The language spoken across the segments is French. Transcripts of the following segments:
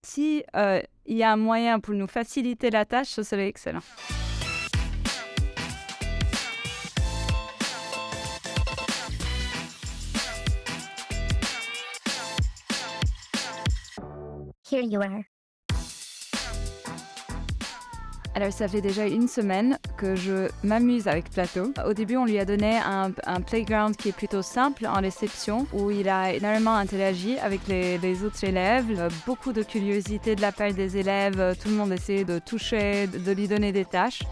Si, il y a un moyen pour nous faciliter la tâche, ce serait excellent. Here you are. Alors, ça fait déjà une semaine que je m'amuse avec Plateau. Au début, on lui a donné un playground qui est plutôt simple en réception, où il a énormément interagi avec les autres élèves. Beaucoup de curiosité de la part des élèves. Tout le monde essayait de toucher, de lui donner des tâches.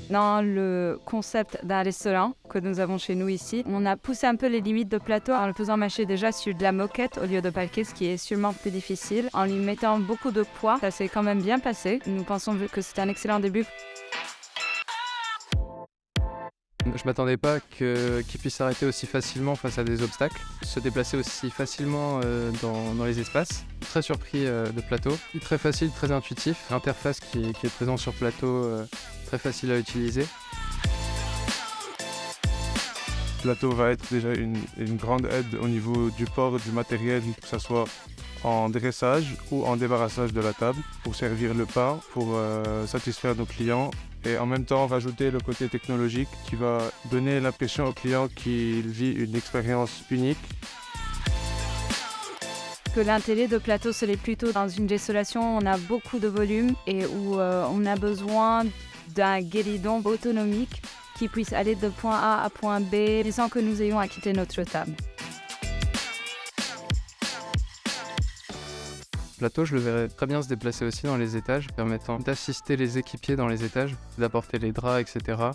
Dans le concept d'un restaurant que nous avons chez nous ici, on a poussé un peu les limites de Plateau en le faisant marcher déjà sur de la moquette au lieu de parquet, ce qui est sûrement plus difficile. En lui mettant beaucoup de poids, ça s'est quand même bien passé. Nous pensons que c'est un excellent début. Je m'attendais pas qu'il puisse s'arrêter aussi facilement face à des obstacles, se déplacer aussi facilement dans les espaces. Très surpris de Plateau, très facile, très intuitif. L'interface qui est présente sur Plateau, très facile à utiliser. Plateau va être déjà une grande aide au niveau du port du matériel, que ce soit en dressage ou en débarrassage de la table, pour servir le pain, pour satisfaire nos clients. Et en même temps, rajouter le côté technologique qui va donner l'impression au client qu'il vit une expérience unique. Que l'intérêt de Plateau serait plutôt dans une restauration où on a beaucoup de volume et où on a besoin d'un guéridon autonomique qui puisse aller de point A à point B sans que nous ayons à quitter notre table. Plateau, je le verrais très bien se déplacer aussi dans les étages, permettant d'assister les équipiers dans les étages, d'apporter les draps, etc.,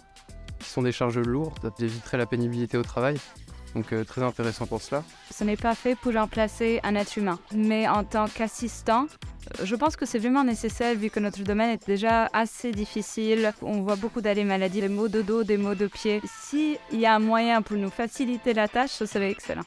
qui sont des charges lourdes, ça éviterait la pénibilité au travail. Donc très intéressant pour cela. Ce n'est pas fait pour remplacer un être humain, mais en tant qu'assistant, je pense que c'est vraiment nécessaire vu que notre domaine est déjà assez difficile. On voit beaucoup d'arrêts maladie, des maux de dos, des maux de pied. S'il y a un moyen pour nous faciliter la tâche, ce serait excellent.